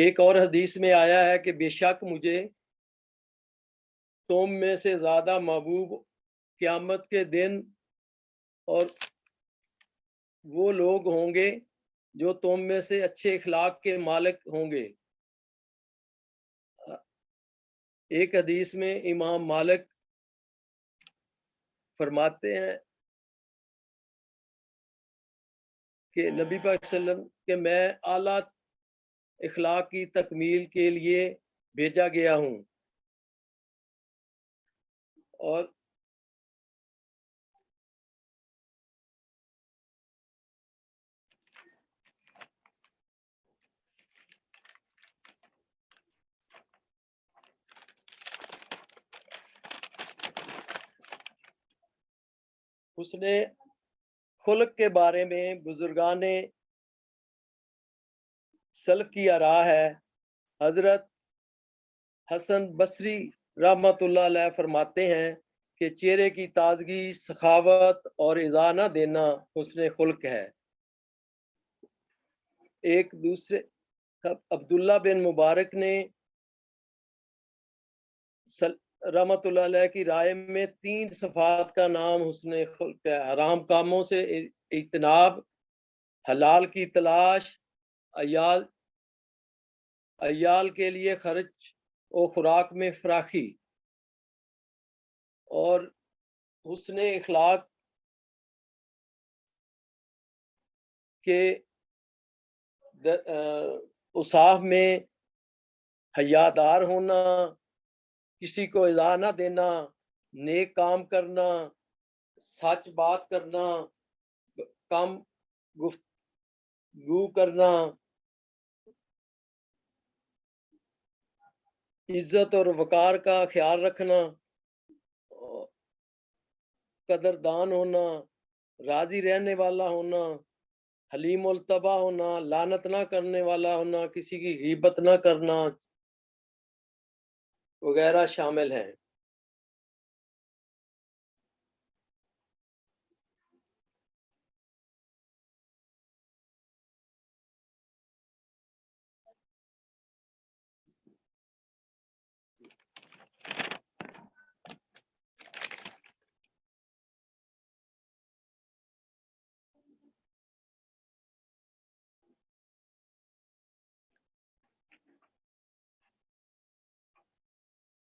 ایک اور حدیث میں آیا ہے کہ بے شک مجھے تم میں سے زیادہ محبوب قیامت کے دن اور وہ لوگ ہوں گے جو تم میں سے اچھے اخلاق کے مالک ہوں گے۔ ایک حدیث میں امام مالک فرماتے ہیں کہ نبی پاک صلی اللہ علیہ وسلم کہ میں اعلیٰ اخلاق کی تکمیل کے لیے بھیجا گیا ہوں، اور حسن خلق کے بارے میں بزرگان سلف کی آراء ہے۔ حضرت حسن بصری رحمۃ اللہ علیہ فرماتے ہیں کہ چہرے کی تازگی، سخاوت اور ایذا نہ دینا حسن خلق ہے۔ ایک دوسرے عبداللہ بن مبارک نے رحمۃ اللہ علیہ کی رائے میں 3 صفات کا نام حسن خلق ہے: حرام کاموں سے اجتناب، حلال کی تلاش، عیال کے لیے خرچ و خوراک میں فراخی، اور حسن اخلاق کے اوصاف میں حیادار ہونا، کسی کو ایذا نہ دینا، نیک کام کرنا، سچ بات کرنا، کم گفتگو کرنا، عزت اور وقار کا خیال رکھنا، قدردان ہونا، راضی رہنے والا ہونا، حلیم الطبع ہونا، لعنت نہ کرنے والا ہونا، کسی کی غیبت نہ کرنا وغیرہ شامل ہیں۔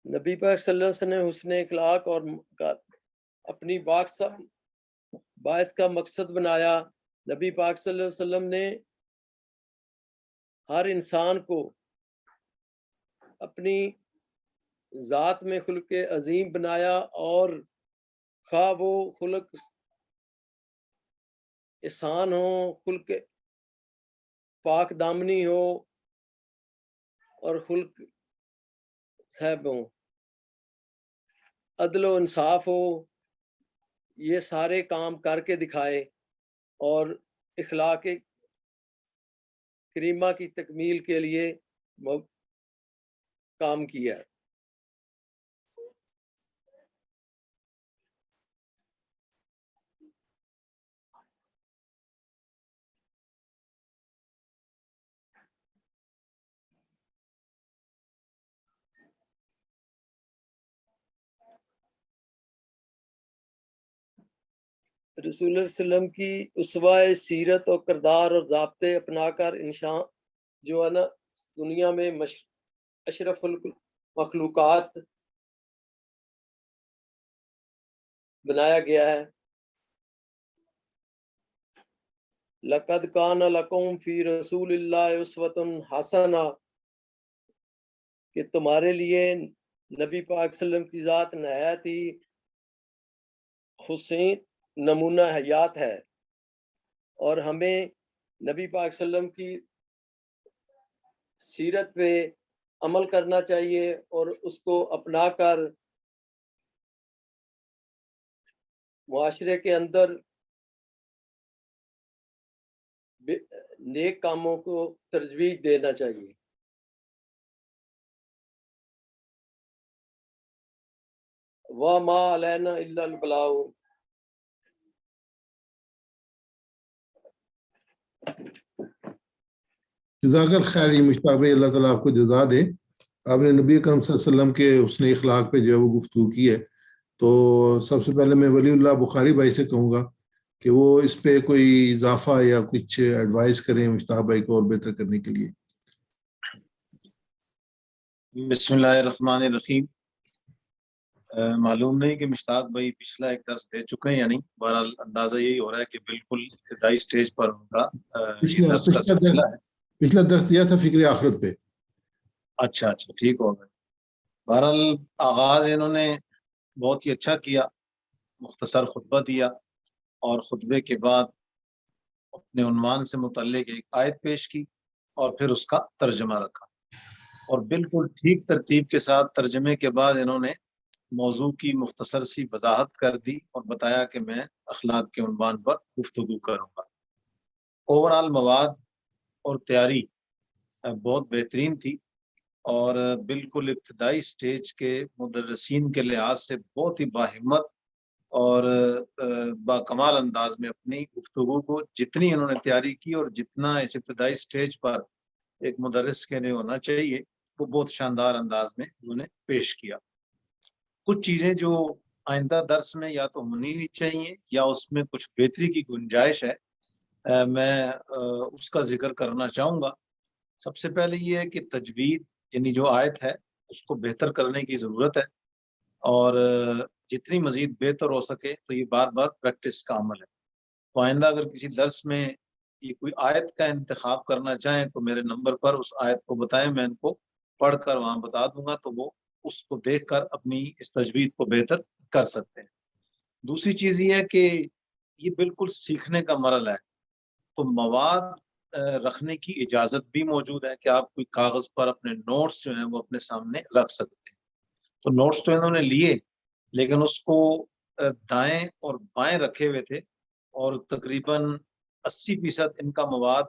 نبی پاک صلی اللہ علیہ وسلم نے حسن اخلاق اور اپنی باعث کا مقصد بنایا۔ نبی پاک صلی اللہ علیہ وسلم نے ہر انسان کو اپنی ذات میں خلق عظیم بنایا، اور خواہ وہ خلق احسان ہو، خلق پاک دامنی ہو، اور خلق صاحب ہوں، عدل و انصاف ہو، یہ سارے کام کر کے دکھائے اور اخلاق کریمہ کی تکمیل کے لیے کام کیا۔ رسول اللہ صلی اللہ علیہ وسلم کی اسوہ سیرت اور کردار اور ضابطے اپنا کر انسان جو ہے نا دنیا میں اشرف المخلوقات بنایا گیا ہے۔ لقد کان لکم فی رسول اللہ اسوۃ حسنہ، کہ تمہارے لیے نبی پاک صلی اللہ علیہ وسلم کی ذات نہایت ہی حسین نمونہ حیات ہے، اور ہمیں نبی پاک صلی اللہ علیہ وسلم کی سیرت پہ عمل کرنا چاہیے اور اس کو اپنا کر معاشرے کے اندر نیک کاموں کو ترجیح دینا چاہیے۔ وَمَا عَلَيْنَا إِلَّا الْبَلَاغُ۔ جزاک الخیر مشتاق بھائی، اللہ تعالیٰ آپ کو جزا دے. آپ نے نبی اکرم صلی اللہ علیہ وسلم کے حسن اخلاق پہ جو ہے وہ گفتگو کی ہے. تو سب سے پہلے میں ولی اللہ بخاری بھائی سے کہوں گا کہ وہ اس پہ کوئی اضافہ یا کچھ ایڈوائز کریں مشتاق بھائی کو اور بہتر کرنے کے لیے. بسم اللہ الرحمن الرحیم. معلوم نہیں کہ مشتاق بھائی پچھلا ایک درس دے چکے ہیں یا نہیں. بہرحال اندازہ یہی ہو رہا ہے کہ بالکل ابتدائی سٹیج پر ان کا یہ درس کا سلسلہ ہے. پچھلا درس دیا تھا فکر آخرت پہ. اچھا ٹھیک ہو گیا. بہرحال آغاز انہوں نے بہت ہی اچھا کیا، مختصر خطبہ دیا اور خطبے کے بعد اپنے عنوان سے متعلق ایک آیت پیش کی اور پھر اس کا ترجمہ رکھا، اور بالکل ٹھیک ترتیب کے ساتھ ترجمے کے بعد انہوں نے موضوع کی مختصر سی وضاحت کر دی اور بتایا کہ میں اخلاق کے عنوان پر گفتگو کروں گا. اوورآل مواد اور تیاری بہت بہترین تھی اور بالکل ابتدائی سٹیج کے مدرسین کے لحاظ سے بہت ہی باہمت اور باکمال انداز میں اپنی گفتگو کو جتنی انہوں نے تیاری کی اور جتنا اس ابتدائی سٹیج پر ایک مدرس کے لیے ہونا چاہیے وہ بہت شاندار انداز میں انہوں نے پیش کیا. کچھ چیزیں جو آئندہ درس میں یا تو ہونی نہیں چاہیے یا اس میں کچھ بہتری کی گنجائش ہے، میں اس کا ذکر کرنا چاہوں گا. سب سے پہلے یہ ہے کہ تجوید یعنی جو آیت ہے اس کو بہتر کرنے کی ضرورت ہے، اور جتنی مزید بہتر ہو سکے تو یہ بار بار پریکٹس کا عمل ہے. تو آئندہ اگر کسی درس میں یہ کوئی آیت کا انتخاب کرنا چاہیں تو میرے نمبر پر اس آیت کو بتائیں، میں ان کو پڑھ کر وہاں بتا دوں گا تو وہ اس کو دیکھ کر اپنی اس تجوید کو بہتر کر سکتے ہیں. دوسری چیز یہ ہے کہ یہ بالکل سیکھنے کا مرحلہ ہے، تو مواد رکھنے کی اجازت بھی موجود ہے کہ آپ کوئی کاغذ پر اپنے نوٹس جو ہیں وہ اپنے سامنے رکھ سکتے ہیں. تو نوٹس تو انہوں نے لیے لیکن اس کو دائیں اور بائیں رکھے ہوئے تھے، اور تقریباً 80% ان کا مواد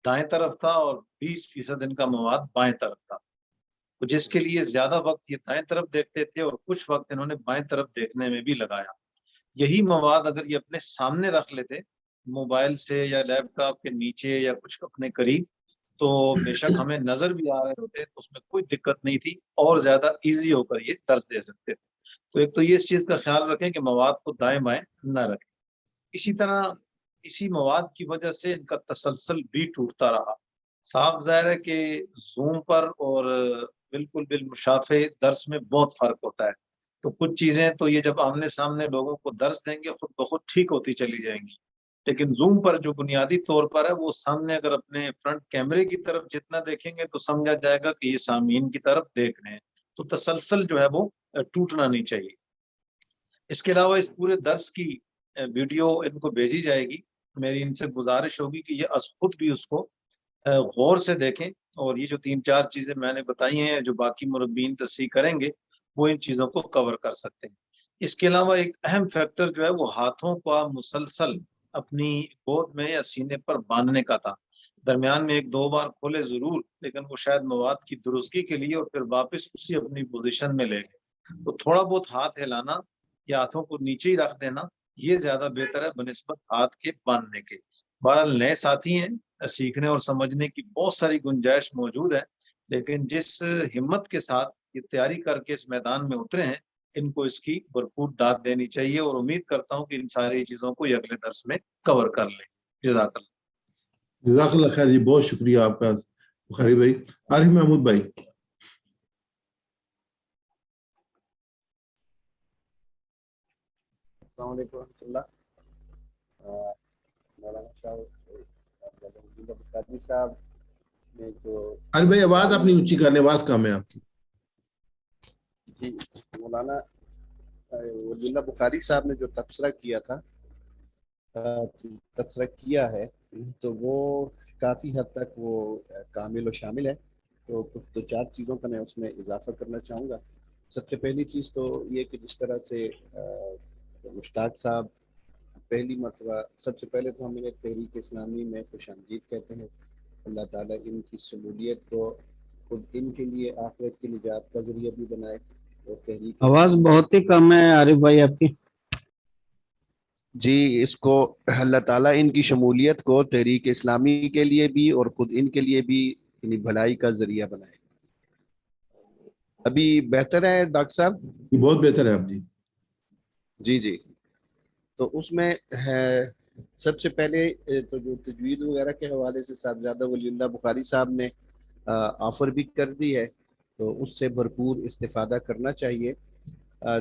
دائیں طرف تھا اور 20% ان کا مواد بائیں طرف تھا. تو جس کے لیے زیادہ وقت یہ دائیں طرف دیکھتے تھے اور کچھ وقت انہوں نے بائیں طرف دیکھنے میں بھی لگایا. یہی مواد اگر یہ اپنے سامنے رکھ لیتے موبائل سے یا لیپ ٹاپ کے نیچے یا کچھ اپنے قریب تو بے شک ہمیں نظر بھی آ رہے ہوتے تو اس میں کوئی دقت نہیں تھی اور زیادہ ایزی ہو کر یہ درس دے سکتے تھے. تو ایک تو یہ اس چیز کا خیال رکھیں کہ مواد کو دائیں بائیں نہ رکھیں. اسی طرح اسی مواد کی وجہ سے ان کا تسلسل بھی ٹوٹتا رہا. صاف ظاہر ہے کہ زوم پر اور بالکل بالمشافے درس میں بہت فرق ہوتا ہے. تو کچھ چیزیں تو یہ جب آمنے سامنے لوگوں کو درس دیں گے خود بخود ٹھیک ہوتی چلی جائیں گی، لیکن زوم پر جو بنیادی طور پر ہے وہ سامنے اگر اپنے فرنٹ کیمرے کی طرف جتنا دیکھیں گے تو سمجھا جائے گا کہ یہ سامعین کی طرف دیکھ رہے ہیں. تو تسلسل جو ہے وہ ٹوٹنا نہیں چاہیے. اس کے علاوہ اس پورے درس کی ویڈیو ان کو بھیجی جائے گی. میری ان سے گزارش ہوگی کہ یہ خود بھی اس کو غور سے دیکھیں، اور یہ جو 3-4 چیزیں میں نے بتائی ہیں جو باقی مربین تصحیح کریں گے وہ ان چیزوں کو کور کر سکتے ہیں. اس کے علاوہ ایک اہم فیکٹر جو ہے وہ ہاتھوں کا مسلسل اپنی گود میں یا سینے پر باندھنے کا تھا. درمیان میں 1-2 بار کھولے ضرور، لیکن وہ شاید مواد کی درستگی کے لیے اور پھر واپس اسی اپنی پوزیشن میں لے گئے. تو تھوڑا بہت ہاتھ ہلانا یا ہاتھوں کو نیچے ہی رکھ دینا یہ زیادہ بہتر ہے بنسبت ہاتھ کے باندھنے کے. بہرحال نئے ساتھی ہیں، سیکھنے اور سمجھنے کی بہت ساری گنجائش موجود ہے، لیکن جس ہمت کے ساتھ یہ تیاری کر کے اس میدان میں اترے ہیں ان کو اس کی بھرپور داد دینی چاہیے، اور امید کرتا ہوں کہ ان ساری چیزوں کو یہ اگلے درس میں کور کر لیں. جزاک اللہ. جزاک اللہ خیر جی، بہت شکریہ آپ کا بخاری بھائی. عارف محمود بھائی. السلام علیکم ورحمۃ اللہ. مولانا صاحب نے جو عارف بھائی آواز اپنی اونچی کرنے، آواز کم ہے آپ کی. جی مولانا ولی اللہ بخاری صاحب نے جو تبصرہ کیا ہے تو وہ کافی حد تک وہ کامل و شامل ہے. تو کچھ 2-4 چیزوں کا میں اس میں اضافہ کرنا چاہوں گا. سب سے پہلی چیز تو یہ کہ جس طرح سے مشتاق صاحب پہلی مرتبہ، سب سے پہلے تو ہم انہیں تحریک اسلامی میں خوش آمدید کہتے ہیں. اللہ تعالیٰ ان کی شمولیت کو خود ان کے لیے آخرت کی نجات کا ذریعہ بھی بنائے. اور تحریک آواز بہت ہی کم ہے عارف بھائی آپ کی. جی اس کو اللہ تعالیٰ ان کی شمولیت کو تحریک اسلامی کے لیے بھی اور خود ان کے لیے بھی یعنی بھلائی کا ذریعہ بنائے. ابھی بہتر ہے ڈاکٹر صاحب؟ یہ بہت بہتر ہے آپ جی. جی جی. تو اس میں ہے سب سے پہلے تو جو تجوید وغیرہ کے حوالے سے صاحبزادہ ولی اللہ بخاری صاحب نے آفر بھی کر دی ہے، تو اس سے بھرپور استفادہ کرنا چاہیے.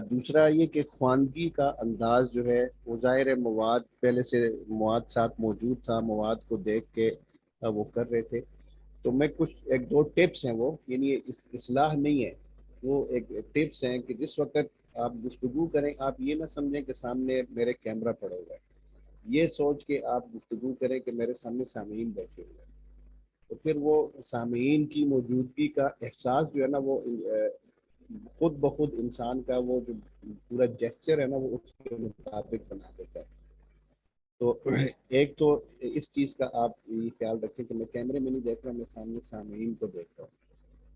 دوسرا یہ کہ خواندگی کا انداز جو ہے وہ ظاہر ہے مواد پہلے سے مواد ساتھ موجود تھا، مواد کو دیکھ کے وہ کر رہے تھے. تو میں کچھ ایک دو ٹپس ہیں وہ یعنی اصلاح نہیں ہے، وہ ایک ٹپس ہیں کہ جس وقت آپ گفتگو کریں آپ یہ نہ سمجھیں کہ سامنے میرے کیمرہ پڑا ہوا ہے، یہ سوچ کے آپ گفتگو کریں کہ میرے سامنے سامعین بیٹھے ہوئے ہیں. تو پھر وہ سامعین کی موجودگی کا احساس جو ہے نا وہ خود بخود انسان کا وہ جو پورا جیسچر ہے نا وہ اس کے مطابق بنا دیتا ہے. تو ایک تو اس چیز کا آپ یہ خیال رکھیں کہ میں کیمرے میں نہیں دیکھ رہا، میں سامنے سامعین کو دیکھ رہا ہوں.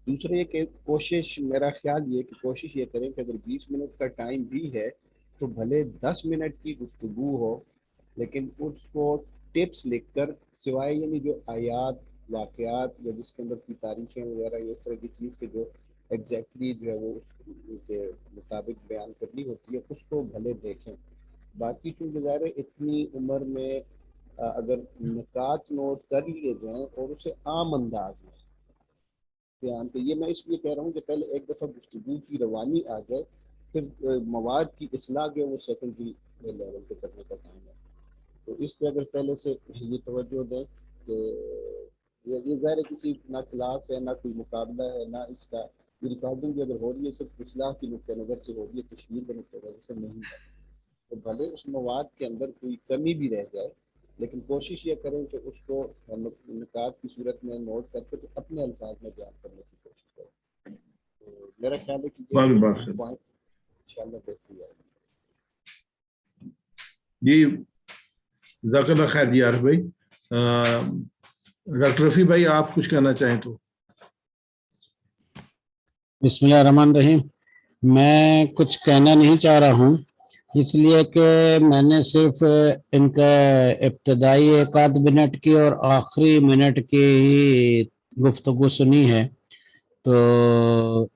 دوسرے یہ کہ کوشش، میرا خیال یہ کہ کوشش یہ کریں کہ اگر 20 منٹ کا ٹائم بھی ہے تو بھلے 10 منٹ کی گفتگو ہو، لیکن اس کو ٹپس لکھ کر سوائے یعنی جو آیات واقعات یا جس کے اندر کی تاریخیں وغیرہ یہ اس طرح کی چیز کے جو ایگزیکٹلی جو ہے وہ اس کے مطابق بیان کرنی ہوتی ہے اس کو بھلے دیکھیں. باقی چونکہ ظاہر ہے اتنی عمر میں اگر نکات نوٹ کر لیے جائیں اور اسے عام انداز میں بیان، تو یہ میں اس لیے کہہ رہا ہوں کہ پہلے ایک دفعہ گفتگو کی روانی آ جائے، پھر مواد کی اصلاح جو ہے وہ سیکنڈری لیول پہ کرنے کا کام ہے. تو اس پہ اگر پہلے سے یہ توجہ دیں کہ یہ ظاہر کسی نہ کلاس ہے نہ کوئی مقابلہ ہے نہ اس کا ریکارڈنگ اگر ہو رہی ہے صرف اصلاح کی نقطۂ نظر سے ہو رہی ہے، تشہیر کے نقطۂ نظر سے نہیں ہے. تو بھلے اس مواد کے اندر کوئی کمی بھی رہ جائے لیکن کوشش یہ کریں کہ اس کو نکات کی صورت میں نوٹ کر کے اپنے الفاظ میں بیان کرنے کی کوشش کریں. تو میرا خیال ہے کہ یہ پوائنٹ انشاءاللہ بہتری آئے گی. جی جزاک اللہ خیر جی عارف بھائی. ڈاکٹر رفیع بھائی آپ کچھ کہنا چاہیں تو. بسم اللہ الرحمن الرحیم. میں کچھ کہنا نہیں چاہ رہا ہوں اس لیے کہ میں نے صرف ان کا ابتدائی 1 منٹ کی اور آخری منٹ کی ہی گفتگو سنی ہے، تو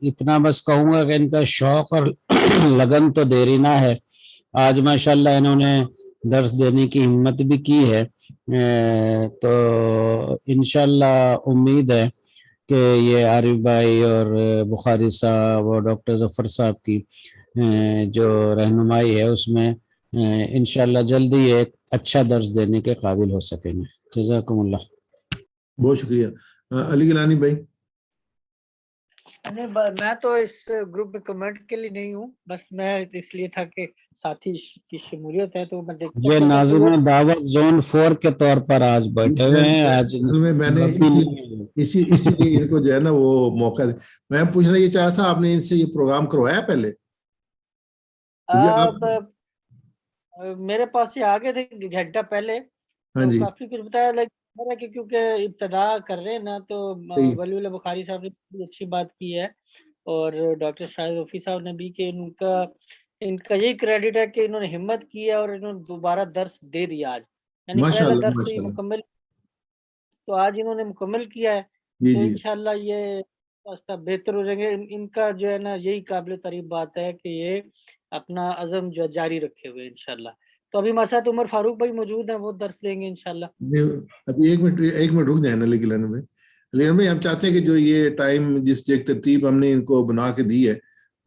اتنا بس کہوں گا کہ ان کا شوق اور لگن تو دیرینہ ہے. آج ماشاءاللہ انہوں نے درس دینے کی ہمت بھی کی ہے، تو انشاءاللہ امید ہے کہ یہ عارف بھائی اور بخاری صاحب اور ڈاکٹر ظفر صاحب کی جو رہنمائی ہے اس میں انشاءاللہ جلدی ایک اچھا درس دینے کے قابل ہو سکیں گے. جزاکم اللہ. بہت شکریہ. علی گیلانی بھائی. میں تو اس گروپ میں کمنٹ کے لیے نہیں ہوں، بس میں اس لیے تھا کہ ساتھی کی شمولیت ہے تو میں دیکھتا یہ ناظرین دعوت زون 4 کے طور پر آج بیٹھے ہوئے ہیں. آج اصل میں نے اسی لیے ان کو جو ہے نا وہ موقع دے. میں پوچھنا یہ چاہا تھا آپ نے ان سے یہ پروگرام کروایا پہلے؟ میرے پاس یہ آگے تھے گھنٹہ پہلے، تو کافی کچھ بتایا کہ کیونکہ ابتدا کر رہے ہیں نا تو ولی اللہ بخاری صاحب نے اچھی بات کی ہے اور ڈاکٹر شاہد رفیع صاحب نے بھی کہ ان کا یہی کریڈٹ ہے کہ انہوں نے ہمت کی ہے اور انہوں نے دوبارہ درس دے دیا آج. یعنی پہلا درس تو یہ مکمل، تو آج انہوں نے مکمل کیا ہے تو انشاءاللہ یہ راستہ بہتر ہو جائیں گے. ان کا جو ہے نا یہی قابل تعریف بات ہے کہ یہ اپنا عزم جو جاری رکھے ہوئے انشاءاللہ. تو ابھی ہمارے ساتھ عمر فاروق بھائی موجود ہیں، وہ درس دیں گے انشاءاللہ. ابھی ایک منٹ رک جائیں نا لیکن بھائی ہم چاہتے ہیں کہ جو یہ ٹائم جس ترتیب ہم نے ان کو بنا کے دی ہے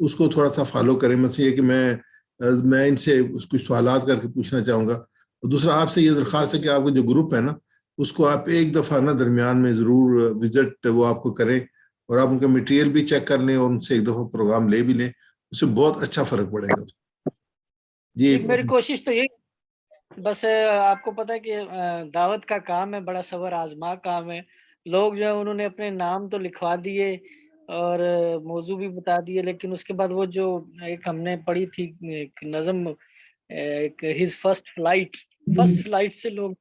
اس کو تھوڑا سا فالو کریں. مثلا یہ کہ میں ان سے کچھ سوالات کر کے پوچھنا چاہوں گا. دوسرا آپ سے یہ درخواست ہے کہ آپ کا جو گروپ ہے نا اس کو آپ ایک دفعہ نا درمیان میں ضرور وزٹ وہ آپ کو کریں اور آپ ان کا مٹیریل بھی چیک کر لیں اور ان سے ایک دفعہ پروگرام لے بھی لیں. اس سے بہت اچھا فرق پڑے گا. جی میری کوشش تو یہی، بس آپ کو پتہ ہے کہ دعوت کا کام ہے، بڑا صبر آزما کام ہے. لوگ جو انہوں نے اپنے نام تو لکھوا دیے اور موضوع بھی بتا دیے، لیکن اس کے بعد وہ جو ایک ہم نے پڑھی تھی ایک نظم، ایک ہز فرسٹ فلائٹ سے لوگ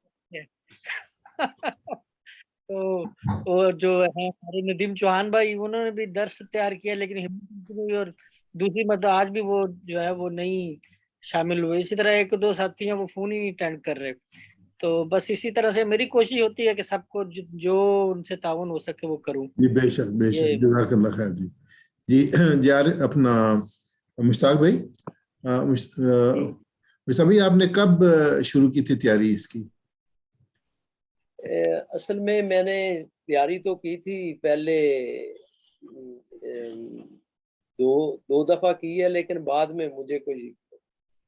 تو اور جو ہے ہمارے ندیم چوہان بھائی انہوں نے بھی درس تیار کیا لیکن اور دوسری مطلب آج بھی وہ جو ہے وہ نہیں شامل ہوئے. اسی طرح ایک دو ساتھی ہیں وہ فون ہی نہیں اٹینڈ کر رہے. تو بس اسی طرح سے میری کوشش ہوتی ہے کہ سب کو جو ان سے تعاون ہو سکے وہ کروں. جی بے شک بے شک, جزاک اللہ خیر. جی جی یار اپنا مشتاق بھائی, مشتاق بھائی آپ نے کب شروع کی تھی تیاری اس کی؟ اصل میں نے تیاری تو کی تھی پہلے, دو دفعہ کی ہے, لیکن بعد میں مجھے کوئی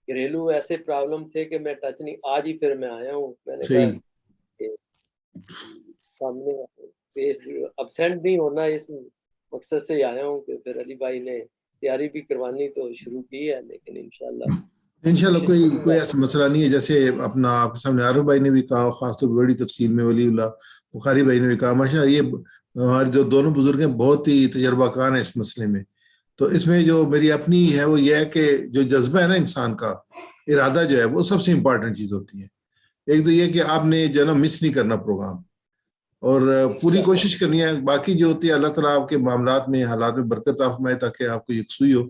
گھریلو ایسے پرابلم تھے کہ میں ٹچ نہیں, آج ہی پھر میں آیا ہوں. میں نے کہا سامنے ابسینٹ نہیں ہونا, اس مقصد سے آیا ہوں کہ پھر علی بھائی نے تیاری بھی کروانی تو شروع کی ہے, لیکن انشاءاللہ کوئی ایسا مسئلہ نہیں ہے. جیسے اپنا آپ کے سامنے عارف بھائی نے بھی کہا, خاص طور پر بڑی تفصیل میں ولی اللہ بخاری بھائی نے بھی کہا. ماشاءاللہ یہ ہمارے جو دونوں بزرگ ہیں بہت ہی تجربہ کار ہیں اس مسئلے میں. تو اس میں جو میری اپنی ہے وہ یہ ہے کہ جو جذبہ ہے نا انسان کا, ارادہ جو ہے وہ سب سے امپورٹنٹ چیز ہوتی ہے. ایک تو یہ کہ آپ نے جو ہے نا مس نہیں کرنا پروگرام, اور پوری کوشش کرنی ہے. باقی جو ہوتی ہے اللہ تعالیٰ آپ کے معاملات میں حالات میں برکت عطا فرمائے تاکہ آپ کو یکسوئی ہو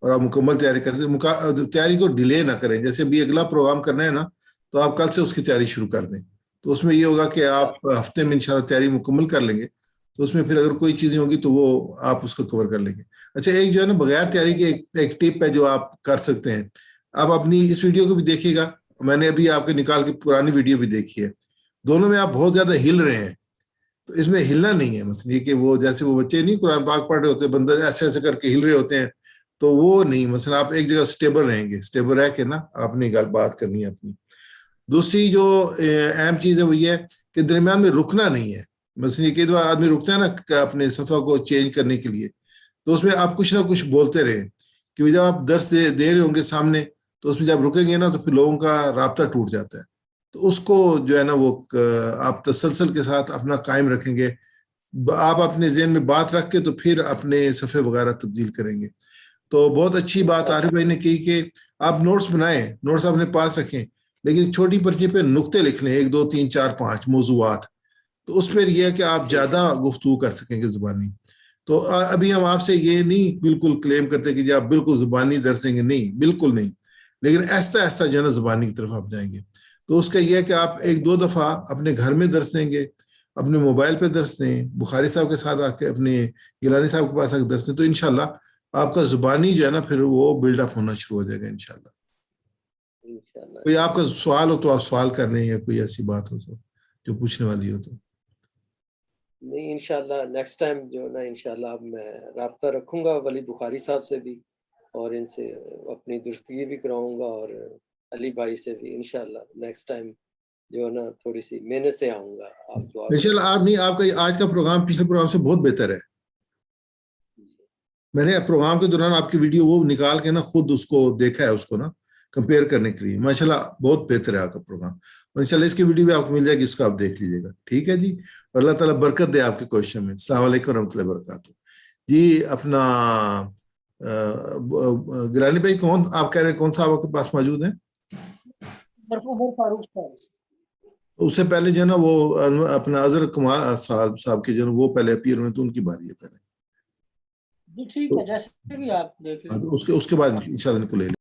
اور آپ مکمل تیاری کرتے, تیاری کو ڈیلے نہ کریں. جیسے بھی اگلا پروگرام کرنا ہے نا تو آپ کل سے اس کی تیاری شروع کر دیں. تو اس میں یہ ہوگا کہ آپ ہفتے میں انشاءاللہ تیاری مکمل کر لیں گے. تو اس میں پھر اگر کوئی چیزیں ہوگی تو وہ آپ اس کو کور کر لیں گے. اچھا ایک جو ہے نا بغیر تیاری کے ایک ٹپ ہے جو آپ کر سکتے ہیں. آپ اپنی اس ویڈیو کو بھی دیکھیے گا, میں نے ابھی آپ کے نکال کے پرانی ویڈیو بھی دیکھی ہے, دونوں میں آپ بہت زیادہ ہل رہے ہیں. تو اس میں ہلنا نہیں ہے, مثلا یہ کہ وہ جیسے وہ بچے نہیں قرآن پاک پڑھ رہے ہوتے, بندہ ایسے ایسے کر کے ہل رہے ہوتے ہیں, تو وہ نہیں. مثلا آپ ایک جگہ سٹیبل رہیں گے, سٹیبل رہ کے نا آپ نے بات کرنی ہے اپنی. دوسری جو اہم چیز ہے وہ یہ ہے کہ درمیان میں رکنا نہیں ہے. مثلا یہ کئی دفعہ آدمی رکتا ہے نا اپنے صفحہ کو چینج کرنے کے لیے, تو اس میں آپ کچھ نہ کچھ بولتے رہیں, کیونکہ جب آپ درس دے رہے ہوں گے سامنے تو اس میں جب رکیں گے نا تو پھر لوگوں کا رابطہ ٹوٹ جاتا ہے. تو اس کو جو ہے نا وہ آپ تسلسل کے ساتھ اپنا قائم رکھیں گے. آپ اپنے ذہن میں بات رکھ کے تو پھر اپنے صفحے وغیرہ تبدیل کریں گے. تو بہت اچھی بات عارف بھائی نے کی کہ آپ نوٹس بنائیں, نوٹس اپنے پاس رکھیں, لیکن چھوٹی پرچی پہ نقطے لکھ لیں, 1 2 3 4 5 موضوعات. تو اس پہ یہ ہے کہ آپ زیادہ گفتگو کر سکیں گے زبانی. تو ابھی ہم آپ سے یہ نہیں بالکل کلیم کرتے کہ جی آپ بالکل زبانی درس دیں گے, نہیں بالکل نہیں, لیکن ایسا ایسا جو ہے نا زبانی کی طرف آپ جائیں گے. تو اس کا یہ ہے کہ آپ 1 2 دفعہ اپنے گھر میں درس دیں گے, اپنے موبائل پہ درس دیں, بخاری صاحب کے ساتھ آ کے اپنے گیلانی صاحب کے پاس آ کے درس دیں, تو انشاءاللہ آپ کا زبانی جو ہے نا پھر وہ بلڈ اپ ہونا شروع ہو جائے گا انشاءاللہ. کوئی آپ کا سوال ہو تو آپ سوال کر لیں, یا کوئی ایسی بات ہو تو جو پوچھنے والی ہو تو. نہیں انشاءاللہ نیکسٹ ٹائم جو نا انشاءاللہ اب میں رابطہ رکھوں گا ولی بخاری صاحب سے بھی, اور ان سے اپنی درستگی بھی کراؤں گا, اور علی بھائی سے بھی انشاءاللہ نیکسٹ ٹائم جو نا تھوڑی سی محنت سے آؤں گا. انشاءاللہ آپ نہیں, آپ کا آج کا پروگرام پچھلے پروگرام سے بہت بہتر ہے. میں نے پروگرام کے دوران آپ کی ویڈیو وہ نکال کے نا خود اس کو دیکھا ہے, اس کو نا کمپیئر کرنے کے لیے. ماشاءاللہ بہت بہتر ہے آپ کا پروگرام, اور انشاءاللہ اس کی ویڈیو بھی آپ کو مل جائے گی, اس کو آپ دیکھ لیجیے گا. ٹھیک ہے جی, اور اللہ تعالیٰ برکت دے آپ کی کوششوں میں. السلام علیکم ورحمۃ اللہ وبرکاتہ. جی اپنا گیلانی بھائی کون آپ کہہ رہے ہیں, کون سا آپ کے پاس موجود ہیں؟ فاروق صاحب. اس سے پہلے جو ہے نا وہ اپنا اظہر کمار صاحب کے جو ہے وہ پہلے اپیئر ہوئے, تو ان کی باری ہے پہلے. جی ٹھیک ہے, جیسے بھی آپ دیکھ لیں. اس کے بعد انشاءاللہ ان کو لے لیں.